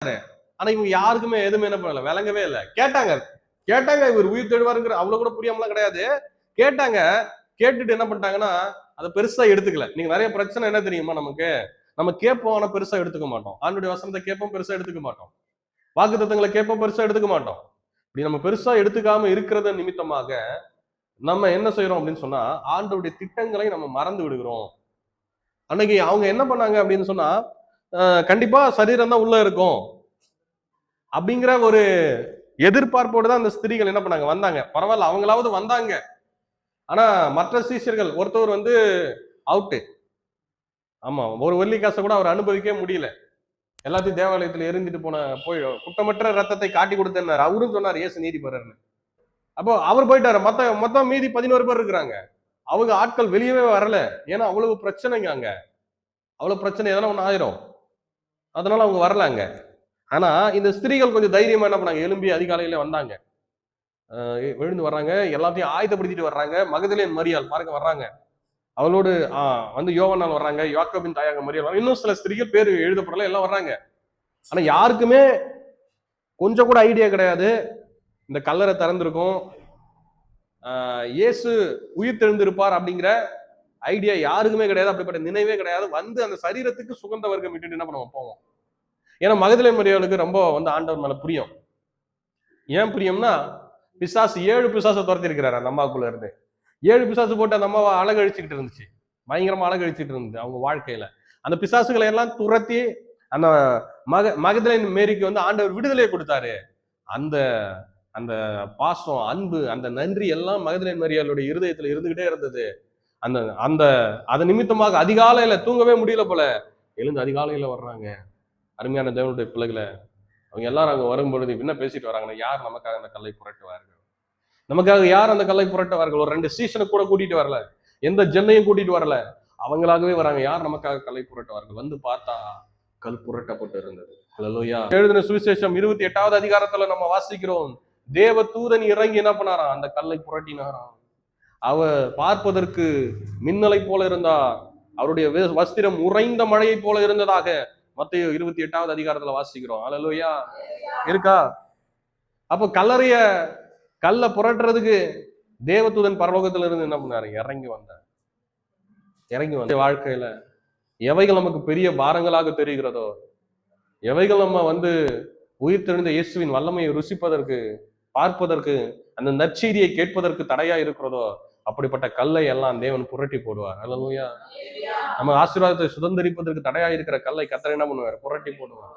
ஆனா இவங்க யாருக்குமே எதுவுமே என்ன பண்ணல, விளங்கவே இல்லை. கேட்டாங்க கேட்டாங்க இவர் உயிர் தேடுவாருங்கிற அவ்வளவு கூட புரியாமலாம் கிடையாது. கேட்டாங்க. கேட்டுட்டு என்ன பண்ணிட்டாங்கன்னா அதை பெருசா எடுத்துக்கல. நீங்க நிறைய பிரச்சனை என்ன தெரியுமா நமக்கு? நம்ம கேட்போம், ஆனா பெருசா எடுத்துக்க மாட்டோம். ஆண்டுடைய வசனத்தை கேட்போம், பெருசா எடுத்துக்க மாட்டோம். வாக்குத்தத்தங்களை கேட்போம், பெருசா எடுத்துக்க மாட்டோம். இப்படி நம்ம பெருசா எடுத்துக்காம இருக்கிறத நிமித்தமாக நம்ம என்ன செய்யறோம் அப்படின்னு சொன்னா, ஆண்டவருடைய திட்டங்களை நம்ம மறந்து விடுகிறோம். அன்னைக்கு அவங்க என்ன பண்ணாங்க அப்படின்னு சொன்னா, கண்டிப்பா சரீரம் தான் உள்ள இருக்கும் அப்படிங்கிற ஒரு எதிர்பார்ப்போடு தான் அந்த ஸ்திரீகள் என்ன பண்ணாங்க, வந்தாங்க. பரவாயில்ல, அவங்களாவது வந்தாங்க. ஆனா மற்ற சீஷர்கள் ஒருத்தவர் வந்து அவுட்டு. ஆமா, ஒரு வெள்ளி காசை கூட அவர் அனுபவிக்கவே முடியல. எல்லாத்தையும் தேவாலயத்துல எரிஞ்சிட்டு போய் குற்றமற்ற ரத்தத்தை காட்டி கொடுத்தேன்னாரு. அவரும் சொன்னார் இயேசு நீதிபரர்னு. அப்போ அவர் போயிட்டாரு. மொத்தம் மீதி 11 பேர் இருக்கிறாங்க. அவங்க ஆட்கள் வெளியவே வரல. ஏன்னா அவ்வளவு பிரச்சனைங்க அங்க. அவ்வளவு பிரச்சனை, எதனா ஒண்ணு ஆயிரும். அதனால அவங்க வரல அங்க. ஆனா இந்த ஸ்திரீகள் கொஞ்சம் தைரியமா என்ன பண்ணாங்க, எழும்பி அதிகாலையில வந்தாங்க. விழுந்து வர்றாங்க, எல்லாத்தையும் ஆயத்தப்படுத்திட்டு வர்றாங்க. மகதலேன் மரியாள் பாருங்க வர்றாங்க. அவளோடு வந்து யோவானால் வர்றாங்க, யாக்கோபின் தாயாக மரியாள், இன்னும் சில ஸ்திரீகள் பேர் எழுதப்படல, எல்லாம் வர்றாங்க. ஆனா யாருக்குமே கொஞ்சம் கூட ஐடியா கிடையாது. இந்த கல்லறை திறந்திருக்கும், இயேசு உயிர் தெழுந்திருப்பார் அப்படிங்கிற ஐடியா யாருக்குமே கிடையாது. அப்படிப்பட்ட நினைவே கிடையாது. வந்து அந்த சரீரத்துக்கு சுகந்த வர்க்கம் விட்டுட்டு என்ன பண்ணுவோம், போவோம். ஏன்னா மகதலேன் மரியாளுக்கு ரொம்ப வந்து ஆண்டவர் மேல பிரியம். ஏன் பிரியம்னா, பிசாசு 7 பிசாசை துரத்தி இருக்கிறாரு அந்த அம்மாவுக்குள்ள இருந்து. 7 பிசாசு போட்டு அந்த அம்மாவை அழகழிச்சுக்கிட்டு இருந்துச்சு. பயங்கரமா அழகழிச்சுட்டு இருந்துச்சு அவங்க வாழ்க்கையில. அந்த பிசாசுகளை எல்லாம் துரத்தி அந்த மகதலேன் மேரிக்கு வந்து ஆண்டவர் விடுதலையை கொடுத்தாரு. அந்த அந்த பாசம், அன்பு, அந்த நன்றி எல்லாம் மகதலேன் மரியாளுடைய இருதயத்துல இருந்துகிட்டே இருந்தது. அந்த அந்த அது நிமித்தமாக அதிகாலையில தூங்கவே முடியல போல, எழுந்து அதிகாலையில வர்றாங்க. அருமையான தேவனுடைய பிள்ளைகளை, அவங்க எல்லாரும் அங்க வரும்பொழுது என்ன பேசிட்டு வராங்கன்னா, யார் நமக்காக அந்த கல்லை புரட்டுவார்கள்? நமக்காக யார் அந்த கல்லை புரட்டுவார்கள்? ஒரு 2 சீசனை கூட கூட்டிட்டு வரல, எந்த ஜென்னையும் கூட்டிட்டு வரல, அவங்களாகவே வராங்க. யார் நமக்காக கல்லை புரட்டுவார்கள்? வந்து பார்த்தா கல் புரட்டப்பட்டு இருந்தது. ஹல்லேலூயா. எழுதின சுவிசேஷம் 28வது அதிகாரத்துல நம்ம வாசிக்கிறோம், தேவ தூதன் இறங்கி என்ன பண்ணாராம், அந்த கல்லை புரட்டினாராம். அவர் பார்ப்பதற்கு மின்னலை போல இருந்தார். அவருடைய வஸ்திரம் உறைந்த மழையை போல இருந்ததாக மத்தேயு 28வது அதிகாரத்துல வாசிக்கிறோம். ஹல்லேலூயா. இருக்கா? அப்ப கல்ல புரட்டுறதுக்கு தேவதூதன் பரலோகத்துல இருந்து என்ன பண்ணாரு, இறங்கி வந்த வாழ்க்கையில எவைகள் நமக்கு பெரிய பாரங்களாக தெரிகிறதோ, எவைகள் நம்ம வந்து உயிர் தெழுந்த இயேசுவின் வல்லமையை ருசிப்பதற்கு, பார்ப்பதற்கு, அந்த நற்செய்தியை கேட்பதற்கு தடையா இருக்கிறதோ, அப்படிப்பட்ட கல்லை எல்லாம் தேவன் புரட்டி போடுவார். ஹல்லேலூயா. நம்ம ஆசீர்வாதத்தை சுதந்திரிப்பதற்கு தடையா இருக்கிற கல்லை கர்த்தர் என்ன பண்ணுவார், புரட்டி போடுவார்.